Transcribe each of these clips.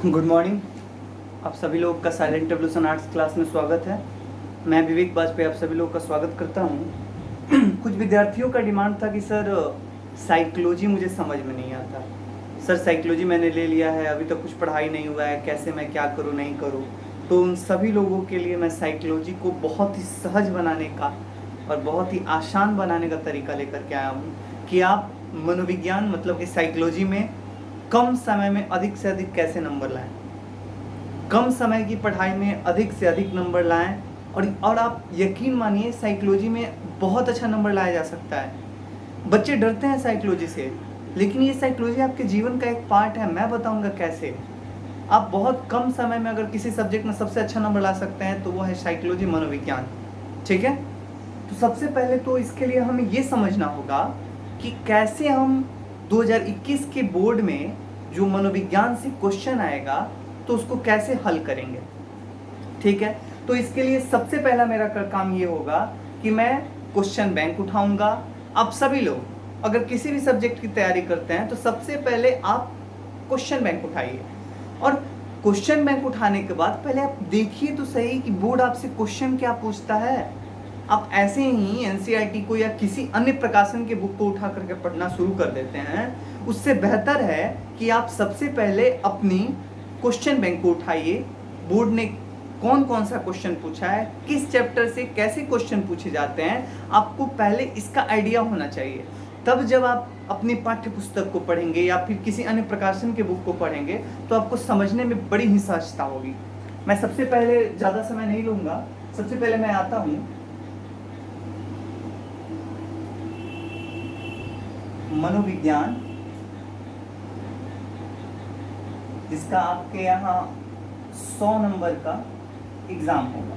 Good morning. आप सभी लोग का साइलेंट रेवोल्यूशन आर्ट्स क्लास में स्वागत है। मैं विवेक वाजपेयी आप सभी लोग का स्वागत करता हूँ। कुछ विद्यार्थियों का डिमांड था कि सर साइकोलॉजी मुझे समझ में नहीं आता। सर साइकोलॉजी मैंने ले लिया है, अभी तक कुछ पढ़ाई नहीं हुआ है, कैसे मैं क्या करूँ नहीं करूँ। तो उन सभी लोगों के लिए मैं साइकोलॉजी को बहुत ही सहज बनाने का और बहुत ही आसान बनाने का तरीका लेकर के आया हूँ कि आप मनोविज्ञान मतलब कि साइकोलॉजी में कम समय में अधिक से अधिक कैसे नंबर लाएं, कम समय की पढ़ाई में अधिक से अधिक नंबर लाएं। और आप यकीन मानिए साइकोलॉजी में बहुत अच्छा नंबर लाया जा सकता है। बच्चे डरते हैं साइकोलॉजी से, लेकिन ये साइकोलॉजी आपके जीवन का एक पार्ट है। मैं बताऊंगा कैसे आप बहुत कम समय में अगर किसी सब्जेक्ट में सबसे अच्छा नंबर ला सकते हैं, तो वो है साइकोलॉजी, मनोविज्ञान। ठीक है, तो सबसे पहले तो इसके लिए हमें ये समझना होगा कि कैसे हम 2021 के बोर्ड में जो मनोविज्ञान से क्वेश्चन आएगा तो उसको कैसे हल करेंगे। ठीक है, तो इसके लिए सबसे पहला मेरा काम ये होगा कि मैं क्वेश्चन बैंक उठाऊंगा। आप सभी लोग अगर किसी भी सब्जेक्ट की तैयारी करते हैं तो सबसे पहले आप क्वेश्चन बैंक उठाइए, और क्वेश्चन बैंक उठाने के बाद पहले आप देखिए तो सही कि बोर्ड आपसे क्वेश्चन क्या पूछता है। आप ऐसे ही एनसीईआरटी को या किसी अन्य प्रकाशन के बुक को उठा करके पढ़ना शुरू कर देते हैं, उससे बेहतर है कि आप सबसे पहले अपनी क्वेश्चन बैंक को उठाइए। बोर्ड ने कौन कौन सा क्वेश्चन पूछा है, किस चैप्टर से कैसे क्वेश्चन पूछे जाते हैं, आपको पहले इसका आइडिया होना चाहिए। तब जब आप अपनी पाठ्य पुस्तक को पढ़ेंगे या फिर किसी अन्य प्रकाशन के बुक को पढ़ेंगे तो आपको समझने में बड़ी ही सहजता होगी। मैं सबसे पहले ज़्यादा समय नहीं लूँगा, सबसे पहले मैं आता हूँ मनोविज्ञान, जिसका आपके यहाँ 100 नंबर का एग्जाम होगा,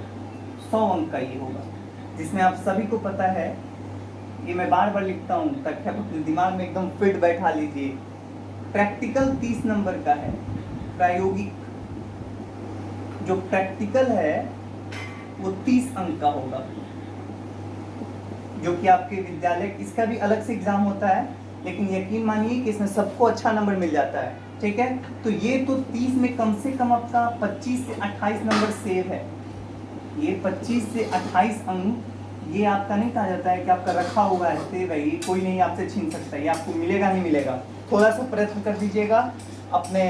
100 अंक का ये होगा, जिसमें आप सभी को पता है, ये मैं बार बार लिखता हूँ ताकि आप अपने दिमाग में एकदम फिट बैठा लीजिए। प्रैक्टिकल 30 नंबर का है, प्रायोगिक जो प्रैक्टिकल है वो 30 अंक का होगा, जो कि आपके विद्यालय, इसका भी अलग से एग्जाम होता है, लेकिन यकीन मानिए कि इसमें सबको अच्छा नंबर मिल जाता है। ठीक है, तो ये तो 30 में कम से कम आपका 25 से 28 नंबर सेव है। ये 25 से 28 अंक ये आपका नहीं कहा जाता है कि आपका रखा हुआ है सेव है, ये कोई नहीं आपसे छीन सकता, ये आपको मिलेगा ही मिलेगा। थोड़ा सा प्रयत्न कर दीजिएगा, अपने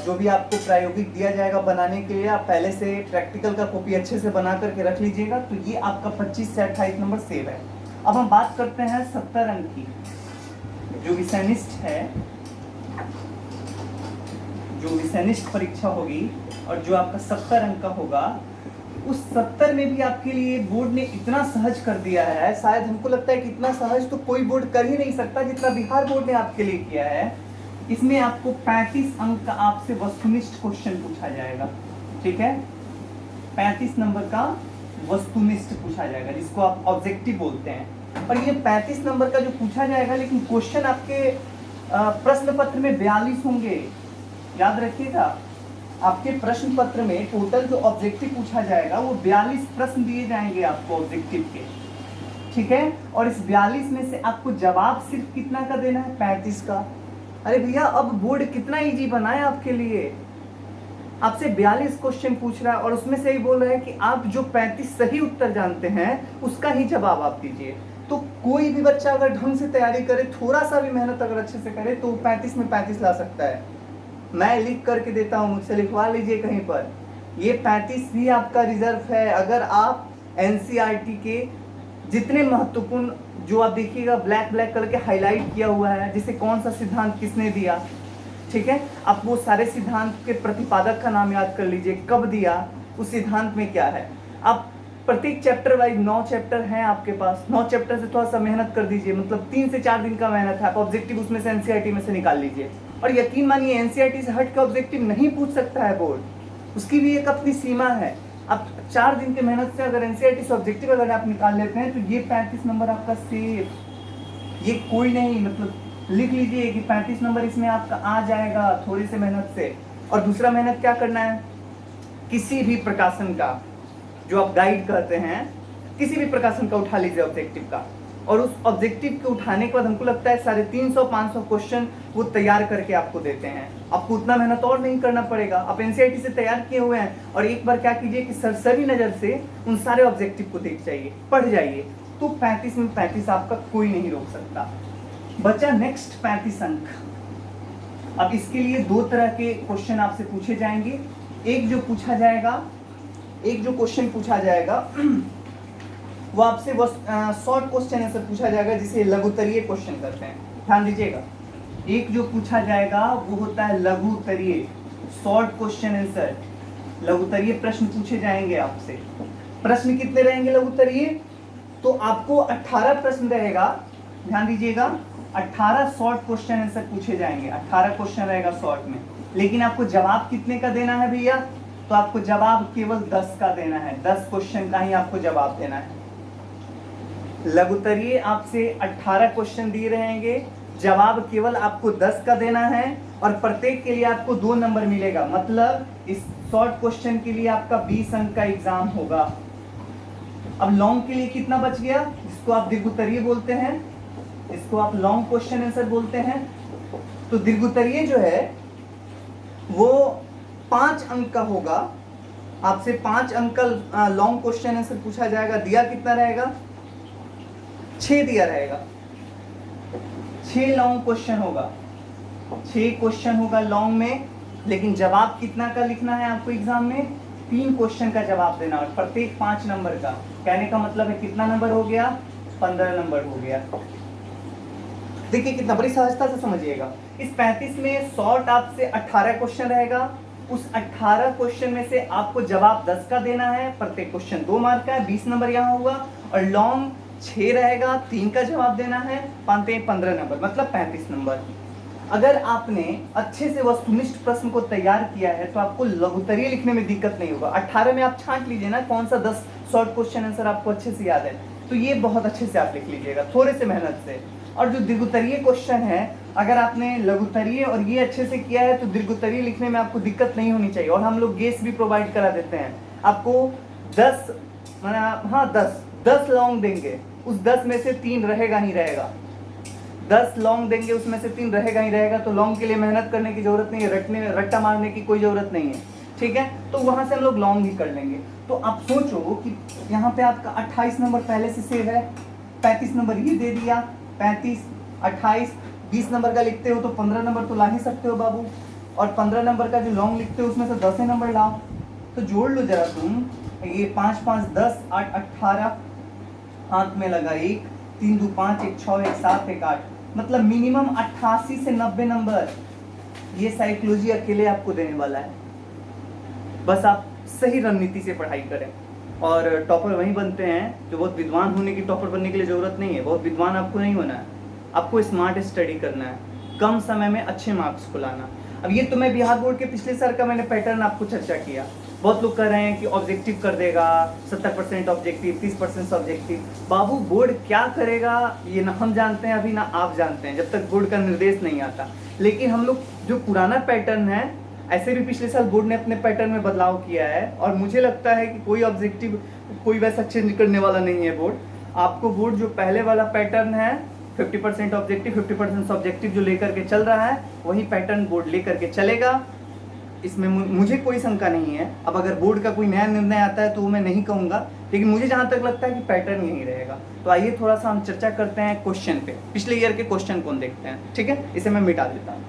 जो भी आपको प्रायोगिक दिया जाएगा बनाने के लिए, आप पहले से प्रैक्टिकल का कॉपी अच्छे से बना करके रख लीजिएगा, तो ये आपका 25 से 28 नंबर सेव है। अब हम बात करते हैं 70 अंक की, जो विषयनिष्ठ है, जो विषयनिष्ठ परीक्षा होगी और जो आपका 70 अंक का होगा, उस 70 में भी आपके लिए बोर्ड ने इतना सहज कर दिया है, शायद हमको लगता है कि इतना सहज तो कोई बोर्ड कर ही नहीं सकता जितना बिहार बोर्ड ने आपके लिए किया है। इसमें आपको 35 अंक का आपसे वस्तुनिष्ठ क्वेश्चन पूछा जाएगा। ठीक है, 35 नंबर का वस्तुनिष्ठ पूछा जाएगा, जिसको आप ऑब्जेक्टिव बोलते हैं। और ये 35 नंबर का जो पूछा जाएगा, लेकिन क्वेश्चन आपके प्रश्न पत्र में 42 होंगे, याद रखिएगा। आपके प्रश्न पत्र में टोटल जो ऑब्जेक्टिव पूछा जाएगा वो 42 प्रश्न दिए जाएंगे आपको ऑब्जेक्टिव के। ठीक है, और इस 42 में से आपको जवाब सिर्फ कितना का देना है, 35 का। अरे भैया, अब बोर्ड कितना इजी बनाया आपके लिए, आपसे 42 क्वेश्चन पूछ रहा है और उसमें से ही बोल रहा है कि आप जो 35 सही उत्तर जानते हैं उसका ही जवाब आप दीजिए। तो कोई भी बच्चा अगर ढंग से तैयारी करे, थोड़ा सा भी मेहनत अगर अच्छे से करे, तो 35 में 35 ला सकता है। मैं लिख करके देता हूँ, मुझसे लिखवा लीजिए कहीं पर। ये 35 भी आपका रिजर्व है। अगर आप एनसीईआरटी के जितने महत्वपूर्ण, जो आप देखिएगा ब्लैक कलर के हाईलाइट किया हुआ है, जिसे कौन सा सिद्धांत किसने दिया, ठीक है, आप वो सारे सिद्धांत के प्रतिपादक का नाम याद कर लीजिए, कब दिया, उस सिद्धांत में क्या है। आप प्रत्येक चैप्टर वाइज 9 चैप्टर हैं आपके पास, 9 चैप्टर से थोड़ा सा मेहनत कर दीजिए, मतलब 3 से 4 दिन का मेहनत है। आप ऑब्जेक्टिव उसमें से एनसीईआरटी में से निकाल लीजिए, और यकीन मानिए एनसीईआरटी से हट के ऑब्जेक्टिव नहीं पूछ सकता है बोर्ड, उसकी भी एक अपनी सीमा है। आप 4 दिन की मेहनत से अगर एनसीईआरटी से ऑब्जेक्टिव अगर आप निकाल लेते हैं, तो ये 35 नंबर आपका सेफ, ये कोई नहीं, मतलब लिख लीजिए कि 35 नंबर इसमें आपका आ जाएगा थोड़ी सी मेहनत से। और दूसरा मेहनत क्या करना है, किसी भी प्रकाशन का जो आप गाइड कहते हैं, किसी भी प्रकाशन का उठा लीजिए ऑब्जेक्टिव का, और उस ऑब्जेक्टिव के उठाने के बाद हमको लगता है 350-500 क्वेश्चन वो तैयार करके आपको देते हैं। आपको उतना मेहनत और नहीं करना पड़ेगा, आप एनसीईआरटी से तैयार किए हुए हैं और एक बार क्या कीजिए कि सरसरी नज़र से उन सारे ऑब्जेक्टिव को देख जाइए, पढ़ जाइए, तो 35 में 35 आपका कोई नहीं रोक सकता। बचा नेक्स्ट 35 अंक। अब इसके लिए दो तरह के क्वेश्चन आपसे पूछे जाएंगे। एक जो क्वेश्चन पूछा जाएगा वो आपसे शॉर्ट क्वेश्चन आंसर पूछा जाएगा, जिसे लघुत्तरीय क्वेश्चन करते हैं। ध्यान दीजिएगा, एक जो पूछा जाएगा वो होता है लघुत्तरीय, शॉर्ट क्वेश्चन आंसर, लघुत्तरीय प्रश्न पूछे जाएंगे आपसे। प्रश्न कितने रहेंगे लघुत्तरीय? तो आपको 18 प्रश्न रहेगा, ध्यान दीजिएगा, 18 शॉर्ट क्वेश्चन आंसर पूछे जाएंगे, 18 क्वेश्चन रहेगा शॉर्ट में। लेकिन आपको जवाब कितने का देना है भैया? तो आपको जवाब केवल 10 का देना है, 10 क्वेश्चन का ही आपको जवाब देना है। लघुत्तरीय आपसे 18 क्वेश्चन दिए रहेंगे, जवाब केवल आपको 10 का देना है और प्रत्येक के लिए आपको 2 नंबर मिलेगा। मतलब इस शॉर्ट क्वेश्चन के लिए आपका 20 अंक का एग्जाम होगा। अब लॉन्ग के लिए कितना बच गया? जिसको आप दीर्घोत्तरीय बोलते हैं, इसको आप लॉन्ग क्वेश्चन आंसर बोलते हैं। तो दीर्घोत्तरीय जो है वो 5 अंक का होगा। आपसे 5 अंक का लॉन्ग क्वेश्चन आंसर पूछा जाएगा। दिया कितना रहेगा? 6 दिया रहेगा। 6 लॉन्ग क्वेश्चन होगा, 6 क्वेश्चन होगा लॉन्ग में। लेकिन जवाब कितना का लिखना है आपको एग्जाम में? 3 क्वेश्चन का जवाब देना और प्रत्येक 5 नंबर का। कहने का मतलब है कितना नंबर हो गया? 15 नंबर हो गया। देखिए कितना बड़ी सहजता से समझिएगा। इस 35 में शॉर्ट आपसे 18 क्वेश्चन रहेगा। उस 18 क्वेश्चन में से आपको जवाब 10 का देना है, प्रत्येक क्वेश्चन 2 मार्क का है, 20 नंबर यहाँ हुआ। और लॉन्ग 6 रहेगा, 3 का जवाब देना है, 15 नंबर, मतलब 35 नंबर। अगर आपने अच्छे से वस्तुनिष्ठ प्रश्न को तैयार किया है तो आपको लघुत्तरीय लिखने में दिक्कत नहीं होगा। 18 में आप छांट लीजिए ना कौन सा 10 शॉर्ट क्वेश्चन आंसर आपको अच्छे से याद है, तो ये बहुत अच्छे से आप लिख लीजिएगा थोड़े से मेहनत से। और जो दीर्घोत्तरीय क्वेश्चन है, अगर आपने लघुत्तरीय और ये अच्छे से किया है तो दीर्घोत्तरीय लिखने में आपको दिक्कत नहीं होनी चाहिए। और हम लोग गेस भी प्रोवाइड करा देते हैं आपको। 10 लॉन्ग देंगे, उस 10 में से 3 रहेगा ही रहेगा। 10 लॉन्ग देंगे, उसमें से 3 रहेगा ही रहेगा। तो लॉन्ग के लिए मेहनत करने की जरूरत नहीं है, रट्टा मारने की कोई जरूरत नहीं है, ठीक है। तो वहां से हम लोग लॉन्ग ही कर लेंगे। तो आप सोचो कि यहाँ पे आपका 28 नंबर पहले से सेव है, 35 नंबर ये दे दिया, 35, 28, 20 नंबर का लिखते हो तो 15 नंबर तो ला ही सकते हो बाबू। और 15 नंबर का जो लॉन्ग लिखते हो उसमें से 10 नंबर लाओ। तो जोड़ लो जरा तुम, ये 5 5 10 8 18, हाथ में लगा 1, 3 2 5 1 6 1 7 1 8, मतलब मिनिमम 88 से 90 नंबर ये साइकोलॉजी अकेले आपको देने वाला है। बस आप सही रणनीति से पढ़ाई करें और टॉपर वहीं बनते हैं जो बहुत विद्वान होने की टॉपर बनने के लिए ज़रूरत नहीं है। बहुत विद्वान आपको नहीं होना है, आपको स्मार्ट स्टडी करना है, कम समय में अच्छे मार्क्स को लाना। अब ये तो मैं बिहार बोर्ड के पिछले साल का मैंने पैटर्न आपको चर्चा किया। बहुत लोग कह रहे हैं कि ऑब्जेक्टिव कर देगा, 70% ऑब्जेक्टिव, 30% ऑब्जेक्टिव। बाबू बोर्ड क्या करेगा ये ना हम जानते हैं अभी, ना आप जानते हैं, जब तक बोर्ड का निर्देश नहीं आता। लेकिन हम लोग जो पुराना पैटर्न है, ऐसे भी पिछले साल बोर्ड ने अपने पैटर्न में बदलाव किया है और मुझे लगता है कि कोई ऑब्जेक्टिव कोई वैसा चेंज करने वाला नहीं है बोर्ड। आपको बोर्ड जो पहले वाला पैटर्न है 50% ऑब्जेक्टिव 50% सब्जेक्टिव जो लेकर के चल रहा है, वही पैटर्न बोर्ड लेकर के चलेगा। इसमें मुझे कोई शंका नहीं है। अब अगर बोर्ड का कोई नया निर्णय आता है तो वो मैं नहीं कहूँगा, लेकिन मुझे जहाँ तक लगता है कि पैटर्न यही रहेगा। तो आइए थोड़ा सा हम चर्चा करते हैं क्वेश्चन पे। पिछले ईयर के क्वेश्चन कौन देखते हैं, ठीक है। इसे मैं मिटा देता हूँ।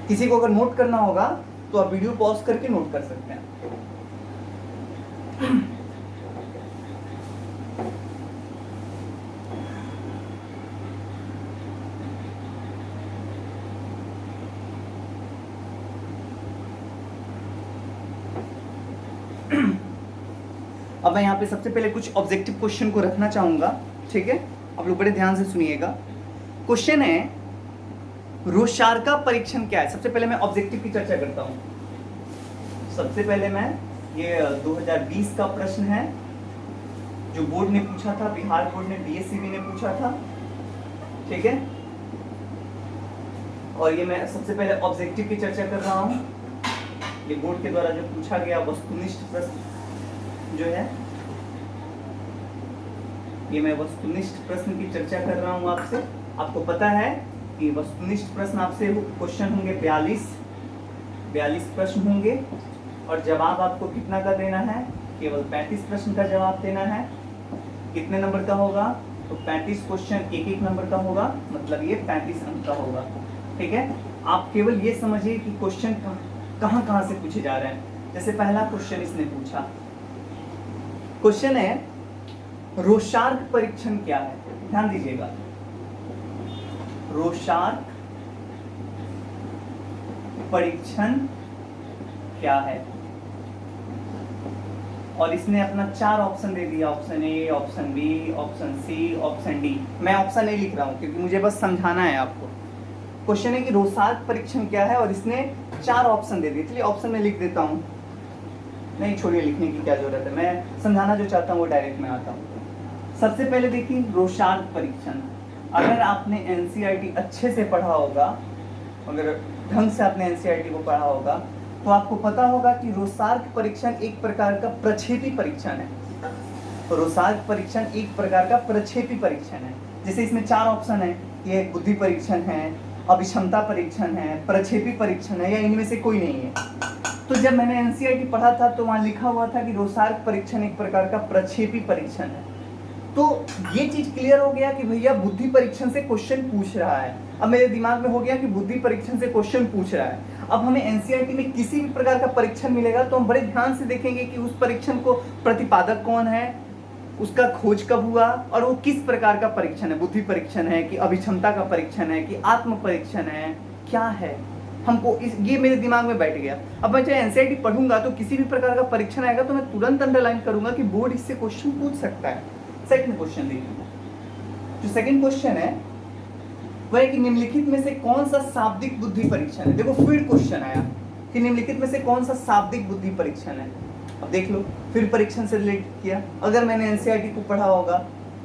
किसी को अगर नोट करना होगा तो आप वीडियो पॉज करके नोट कर सकते हैं। अब मैं यहाँ पे सबसे पहले कुछ ऑब्जेक्टिव क्वेश्चन को रखना चाहूंगा, ठीक है। आप लोग बड़े ध्यान से सुनिएगा। क्वेश्चन है रोशारका परीक्षण क्या है। सबसे पहले मैं ऑब्जेक्टिव की चर्चा करता हूँ। सबसे पहले मैं ये 2020 का प्रश्न है जो बोर्ड ने पूछा था, बिहार बोर्ड ने, बीएससीबी ने पूछा था, ठीक है। और ये मैं सबसे पहले ऑब्जेक्टिव की चर्चा कर रहा हूँ। ये बोर्ड के द्वारा जो पूछा गया वस्तुनिष्ठ प्रश्न जो है, ये मैं वस्तुनिष्ठ प्रश्न की चर्चा कर रहा हूँ आपसे। आपको पता है कि वस्तुनिष्ठ प्रश्न आपसे क्वेश्चन होंगे 42 प्रश्न होंगे और जवाब आपको कितना का देना है, केवल 35 प्रश्न का जवाब देना है। कितने नंबर का होगा, तो 35 क्वेश्चन एक नंबर का होगा, मतलब ये 35 अंक का होगा। ठीक है, आप केवल ये समझिए कि क्वेश्चन कहाँ से पूछे जा रहे हैं। जैसे पहला क्वेश्चन इसने पूछा, क्वेश्चन है रोशार्क परीक्षण क्या है। ध्यान दीजिएगा, रोशार्क परीक्षण क्या है, और इसने अपना 4 ऑप्शन दे दिया, option A, option B, option C, option D. मैं ऑप्शन ए लिख रहा हूं क्योंकि मुझे बस समझाना है आपको। क्वेश्चन है कि रोशार्क परीक्षण क्या है और इसने 4 ऑप्शन दे दिए। चलिए ऑप्शन में लिख देता हूं, नहीं छोड़िए, लिखने की क्या जरूरत है, मैं समझाना जो चाहता हूं वो डायरेक्ट में आता हूं। सबसे पहले देखिए रोशार्क परीक्षण, अगर आपने एनसीईआरटी अच्छे से पढ़ा होगा, अगर ढंग से आपने एनसीईआरटी को पढ़ा होगा, तो आपको पता होगा कि रोशार्क परीक्षण एक प्रकार का प्रक्षेपी परीक्षण है। रोशार्क परीक्षण एक प्रकार का प्रक्षेपी परीक्षण है। जैसे इसमें 4 ऑप्शन है, ये बुद्धि परीक्षण है, अभिक्षमता परीक्षण है, प्रक्षेपी परीक्षण है, या इनमें से कोई नहीं है। तो जब मैंने एनसीईआरटी पढ़ा था तो वहां लिखा हुआ था कि रोशार्क परीक्षण एक प्रकार का प्रक्षेपी परीक्षण है। तो ये चीज क्लियर हो गया कि भैया बुद्धि परीक्षण से क्वेश्चन पूछ रहा है। अब मेरे दिमाग में हो गया कि बुद्धि परीक्षण से क्वेश्चन पूछ रहा है। अब हमें एनसीईआरटी में किसी भी प्रकार का परीक्षण मिलेगा तो हम बड़े ध्यान से देखेंगे कि उस परीक्षण को प्रतिपादक कौन है, उसका खोज कब हुआ और वो किस प्रकार का परीक्षण है, बुद्धि परीक्षण है कि अभिक्षमता का परीक्षण है कि आत्म परीक्षण है, क्या है। हमको ये मेरे दिमाग में बैठ गया। अब मैं चाहे एनसीईआरटी पढ़ूंगा तो किसी भी प्रकार का परीक्षण आएगा तो मैं तुरंत अंडरलाइन करूंगा कि बोर्ड इससे क्वेश्चन पूछ सकता है। सेकंड क्वेश्चन देखिए, जो सेकंड क्वेश्चन है वह है कि निम्नलिखित में से कौन सा शाब्दिक बुद्धि परीक्षण है। देखो फिर क्वेश्चन आया कि निम्नलिखित में से कौन सा शाब्दिक बुद्धि परीक्षण है। अब देख लो, फिर परीक्षण से रिलेट किया। अगर मैंने एनसीईआरटी को पढ़ा होगा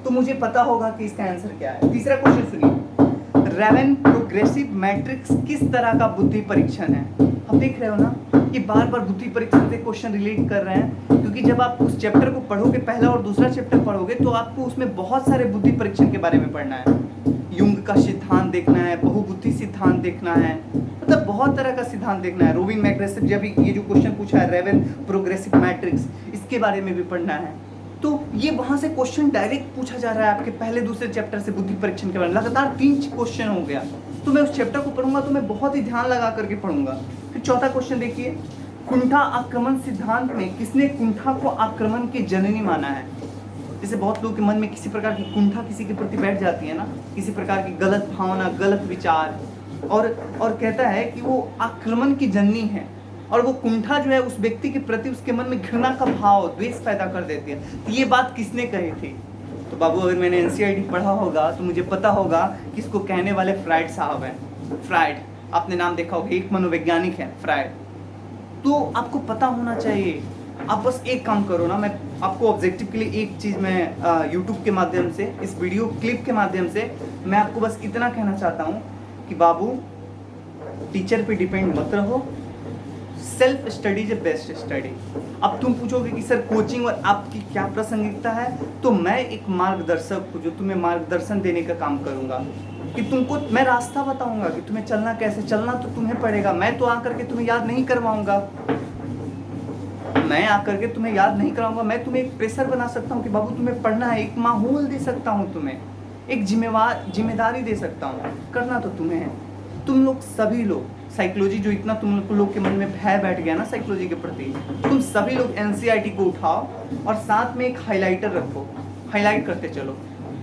तो मुझे पता होगा कि इसका आंसर क्या है। तीसरा क्वेश्चन सुनिए, रेवन प्रोग्रेसिव मैट्रिक्स किस तरह का बुद्धि परीक्षण है। अब देख रहे हो ना, ये बार बार बुद्धि परीक्षण से क्वेश्चन रिलेट कर रहे हैं, क्योंकि जब आप उस चैप्टर को पढ़ोगे, पहला और दूसरा चैप्टर पढ़ोगे, तो आपको उसमें बहुत सारे बुद्धि परीक्षण के बारे में पढ़ना है। युंग का सिद्धांत देखना है, बहुबुद्धि सिद्धांत देखना है, मतलब बहुत तरह का सिद्धांत देखना है। रोविन मैग्रेसिव, जब ये जो क्वेश्चन पूछा है रेवन प्रोग्रेसिव मैट्रिक्स, इसके बारे में भी पढ़ना है। तो ये वहां से क्वेश्चन डायरेक्ट पूछा जा रहा है आपके पहले दूसरे चैप्टर से बुद्धि परीक्षण के बारे में। लगातार 3 क्वेश्चन हो गया, तो मैं उस चैप्टर को पढ़ूंगा तो मैं बहुत ही ध्यान लगा करके पढ़ूंगा। फिर चौथा क्वेश्चन देखिए, कुंठा आक्रमण सिद्धांत में किसने कुंठा को आक्रमण की जननी माना है। जैसे बहुत लोगों के मन में किसी प्रकार की कुंठा किसी के प्रति बैठ जाती है ना, किसी प्रकार की गलत भावना, गलत विचार, और कहता है कि वो आक्रमण की जननी है, और वो कुंठा जो है उस व्यक्ति के प्रति उसके मन में घृणा का भाव, द्वेष पैदा कर देती है। तो ये बात किसने कही थी। तो बाबू अगर मैंने एनसीईआरटी पढ़ा होगा तो मुझे पता होगा कि इसको कहने वाले फ्राइड साहब हैं। फ्राइड, आपने नाम देखा होगा, एक मनोवैज्ञानिक है फ्राइड। तो आपको पता होना चाहिए। आप बस एक काम करो ना, मैं आपको ऑब्जेक्टिव के लिए एक चीज़ मैं यूट्यूब के माध्यम से, इस वीडियो क्लिप के माध्यम से मैं आपको बस इतना कहना चाहता हूँ कि बाबू टीचर पे डिपेंड मत रहो, self study is best study. अब तुम पूछोगे कि सर कोचिंग और आपकी क्या प्रासंगिकता है, तो मैं एक मार्गदर्शक हूँ जो तुम्हें मार्गदर्शन देने का काम करूँगा, कि तुमको मैं रास्ता बताऊंगा कि तुम्हें चलना कैसे, चलना तो तुम्हें पड़ेगा। मैं तो आकर के तुम्हें याद नहीं करवाऊंगा, मैं आकर के तुम्हें याद नहीं कराऊंगा। मैं तुम्हें एक प्रेशर बना सकता हूँ कि बाबू तुम्हें पढ़ना है, एक माहौल दे सकता हूँ, तुम्हें एक जिम्मेदारी दे सकता हूँ, करना तो तुम्हें है। तुम लोग सभी लोग साइकोलॉजी, जो इतना तुम लोग के मन में भय बैठ गया ना साइकोलॉजी के प्रति, तुम सभी लोग एनसीईआरटी को उठाओ और साथ में एक हाईलाइटर रखो, हाईलाइट करते चलो।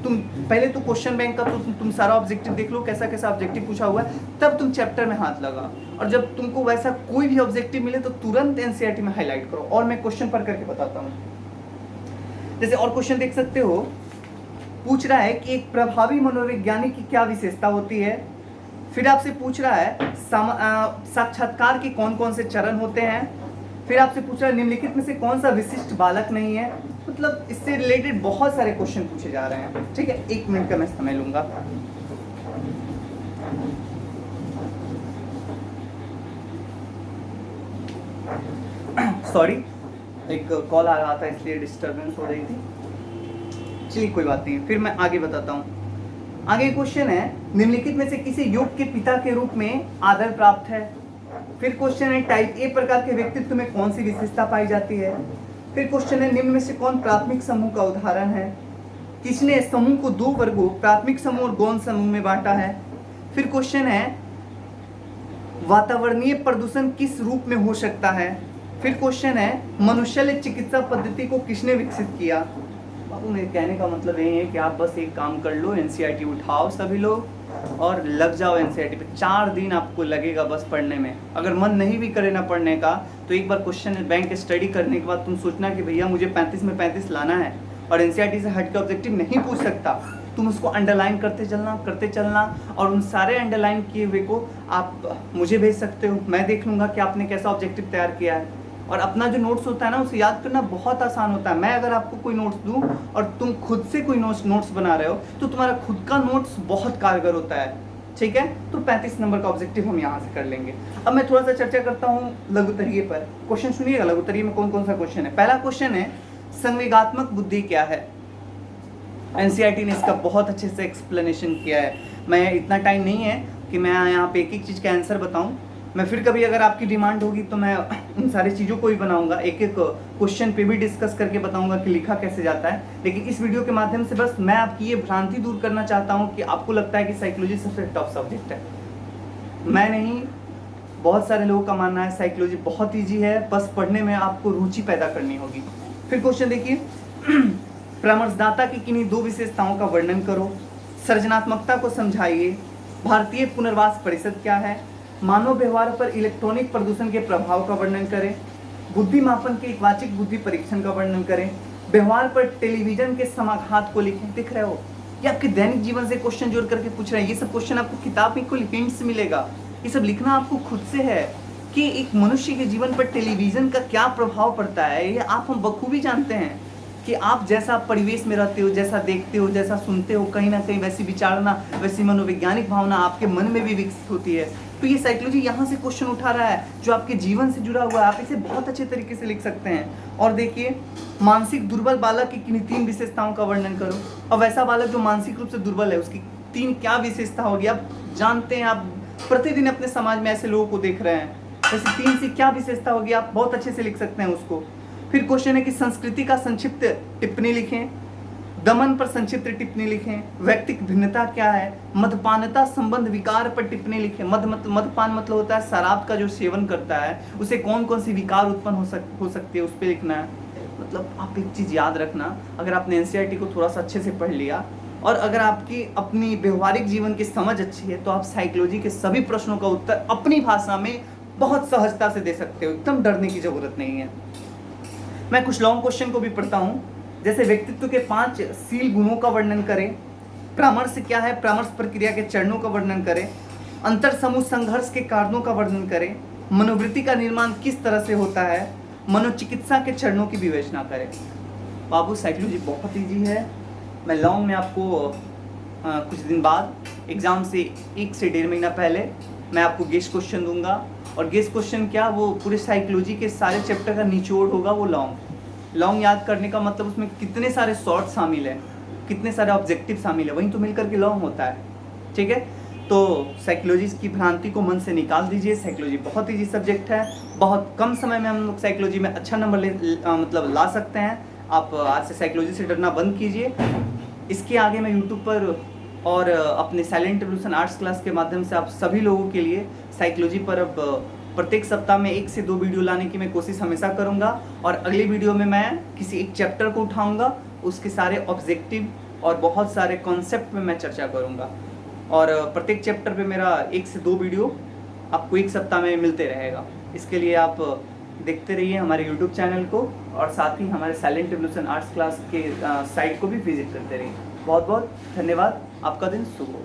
तुम पहले तो क्वेश्चन बैंक का तो तुम सारा ऑब्जेक्टिव देख लो, कैसा कैसा ऑब्जेक्टिव पूछा हुआ है, तब तुम चैप्टर में हाथ लगा, और जब तुमको वैसा कोई भी ऑब्जेक्टिव मिले तो तुरंत एनसीईआरटी में हाईलाइट करो। और मैं क्वेश्चन पर करके बताता हूँ। जैसे और क्वेश्चन देख सकते हो, पूछ रहा है कि एक प्रभावी मनोवैज्ञानिक की क्या विशेषता होती है। फिर आपसे पूछ रहा है साक्षात्कार के कौन कौन से चरण होते हैं। फिर आपसे पूछ रहा है निम्नलिखित में से कौन सा विशिष्ट बालक नहीं है। मतलब इससे रिलेटेड बहुत सारे क्वेश्चन पूछे जा रहे हैं। ठीक है, 1 मिनट का मैं समय लूंगा। सॉरी, एक कॉल आ रहा था इसलिए डिस्टर्बेंस हो रही थी। चलिए कोई बात नहीं, फिर मैं आगे बताता हूँ। आगे क्वेश्चन है, निम्नलिखित में से किसी योग के पिता के रूप में आदर प्राप्त है। फिर क्वेश्चन है, टाइप ए प्रकार के व्यक्तित्व में कौन सी विशेषता पाई जाती है। फिर क्वेश्चन है, निम्न में से कौन प्राथमिक समूह का उदाहरण है। किसने समूह को दो वर्गों प्राथमिक समूह और गौण समूह में बांटा है। फिर क्वेश्चन है, वातावरणीय प्रदूषण किस रूप में हो सकता है। फिर क्वेश्चन है, मनुष्य चिकित्सा पद्धति को किसने विकसित किया। बाबू मेरे कहने का मतलब यही है कि आप बस एक काम कर लो, एनसीईआरटी उठाओ सभी लोग और लग जाओ एनसीईआरटी पे। 4 दिन आपको लगेगा बस पढ़ने में। अगर मन नहीं भी करे ना पढ़ने का तो एक बार क्वेश्चन बैंक स्टडी करने के बाद तुम सोचना कि भैया मुझे 35 में 35 लाना है और एनसीईआरटी से हट के ऑब्जेक्टिव नहीं पूछ सकता। तुम उसको अंडरलाइन करते चलना और उन सारे अंडरलाइन किए हुए को आप मुझे भेज सकते हो। मैं देख लूँगा कि आपने कैसा ऑब्जेक्टिव तैयार किया है। और अपना जो नोट्स होता है ना उसे याद करना बहुत आसान होता है। मैं अगर आपको कोई नोट्स दूं और तुम खुद से कोई नोट्स बना रहे हो तो तुम्हारा खुद का नोट्स बहुत कारगर होता है। ठीक है, तो 35 नंबर का ऑब्जेक्टिव हम यहाँ से कर लेंगे। अब मैं थोड़ा सा चर्चा करता हूँ लघुतरीय पर। क्वेश्चन सुनिएगा, लघुतरीय में कौन कौन सा क्वेश्चन है। पहला क्वेश्चन है, संवेगात्मक बुद्धि क्या है। एनसीईआरटी ने इसका बहुत अच्छे से एक्सप्लेनेशन किया है। मैं इतना टाइम नहीं है कि मैं यहाँ पे एक एक चीज़ का आंसर बताऊँ। मैं फिर कभी अगर आपकी डिमांड होगी तो मैं उन सारी चीज़ों को ही बनाऊंगा, एक एक क्वेश्चन पे भी डिस्कस करके बताऊंगा कि लिखा कैसे जाता है। लेकिन इस वीडियो के माध्यम से बस मैं आपकी ये भ्रांति दूर करना चाहता हूँ कि आपको लगता है कि साइकोलॉजी सबसे टफ सब्जेक्ट है। मैं नहीं, बहुत सारे लोगों का मानना है साइकोलॉजी बहुत ईजी है, बस पढ़ने में आपको रुचि पैदा करनी होगी। फिर क्वेश्चन देखिए, परामर्शदाता की किन्हीं 2 विशेषताओं का वर्णन करो। सृजनात्मकता को समझाइए। भारतीय पुनर्वास परिषद क्या है। मानव व्यवहार पर इलेक्ट्रॉनिक प्रदूषण के प्रभाव का वर्णन करें। बुद्धि मापन के एक वाचिक बुद्धि परीक्षण का वर्णन करें। व्यवहार पर टेलीविजन के समाघात को लिखें। दिख रहे हो, ये आपके दैनिक जीवन से क्वेश्चन जोड़ करके पूछ रहे हैं। ये सब क्वेश्चन आपको किताब में कोई हिंट से मिलेगा, ये सब लिखना आपको खुद से है कि एक मनुष्य के जीवन पर टेलीविजन का क्या प्रभाव पड़ता है। ये आप हम बखूबी जानते हैं कि आप जैसा परिवेश में रहते हो, जैसा देखते हो, जैसा सुनते हो, कहीं ना कहीं वैसी विचारना, वैसी मनोवैज्ञानिक भावना आपके मन में भी विकसित होती है। तो ये साइकोलॉजी यहाँ से क्वेश्चन उठा रहा है जो आपके जीवन से जुड़ा हुआ है। आप इसे बहुत अच्छे तरीके से लिख सकते हैं। और देखिए, मानसिक दुर्बल बालक की किन्हीं 3 विशेषताओं का वर्णन करो। और वैसा बालक जो मानसिक रूप से दुर्बल है उसकी 3 क्या विशेषता होगी। आप जानते हैं, आप प्रतिदिन अपने समाज में ऐसे लोगों को देख रहे हैं, वैसे 3 से क्या विशेषता होगी आप बहुत अच्छे से लिख सकते हैं उसको। फिर क्वेश्चन है कि संस्कृति का संक्षिप्त टिप्पणी लिखें। दमन पर संक्षिप्त टिप्पणी लिखें। व्यक्तिक भिन्नता क्या है। मद्यपानता संबंध विकार पर टिप्पणी लिखें। मद्यपान मतलब होता है शराब का जो सेवन करता है उसे कौन कौन सी विकार उत्पन्न हो सकती है, उस पर लिखना है। मतलब आप एक चीज़ याद रखना, अगर आपने एनसीईआरटी को थोड़ा सा अच्छे से पढ़ लिया और अगर आपकी अपनी व्यवहारिक जीवन की समझ अच्छी है तो आप साइकोलॉजी के सभी प्रश्नों का उत्तर अपनी भाषा में बहुत सहजता से दे सकते हो। एकदम डरने की जरूरत नहीं है। मैं कुछ लॉन्ग क्वेश्चन को भी पढ़ता हूँ, जैसे व्यक्तित्व के 5 शील गुणों का वर्णन करें। परामर्श क्या है, परामर्श प्रक्रिया के चरणों का वर्णन करें। अंतर समूह संघर्ष के कारणों का वर्णन करें। मनोवृत्ति का निर्माण किस तरह से होता है। मनोचिकित्सा के चरणों की विवेचना करें। बाबू साइकोलॉजी बहुत ईजी है। मैं लॉन्ग में आपको कुछ दिन बाद एग्जाम से 1 से 1.5 महीना पहले मैं आपको गेस्ट क्वेश्चन दूंगा। और गेस्ट क्वेश्चन क्या, वो पूरे साइकोलॉजी के सारे चैप्टर का निचोड़ होगा वो लॉन्ग याद करने का मतलब उसमें कितने सारे शॉर्ट शामिल हैं, कितने सारे ऑब्जेक्टिव शामिल है, वहीं तो मिलकर के लॉन्ग होता है। ठीक है, तो साइकोलॉजी की भ्रांति को मन से निकाल दीजिए। साइकोलॉजी बहुत ईजी सब्जेक्ट है, बहुत कम समय में हम लोग साइकोलॉजी में अच्छा नंबर मतलब ला सकते हैं। आप आज से साइकोलॉजी से डरना बंद कीजिए। इसके आगे मैं यूट्यूब पर और अपने साइलेंट रेवोल्यूशन आर्ट्स क्लास के माध्यम से आप सभी लोगों के लिए साइकोलॉजी पर अब प्रत्येक सप्ताह में 1 से 2 वीडियो लाने की मैं कोशिश हमेशा करूंगा। और अगली वीडियो में मैं किसी एक चैप्टर को उठाऊंगा, उसके सारे ऑब्जेक्टिव और बहुत सारे कॉन्सेप्ट में मैं चर्चा करूंगा। और प्रत्येक चैप्टर पे मेरा 1 से 2 वीडियो आपको 1 सप्ताह में मिलते रहेगा। इसके लिए आप देखते रहिए हमारे यूट्यूब चैनल को और साथ ही हमारे साइलेंट रेवोल्यूशन आर्ट्स क्लास के साइट को भी विजिट करते रहिए। बहुत बहुत धन्यवाद। आपका दिन शुभ हो।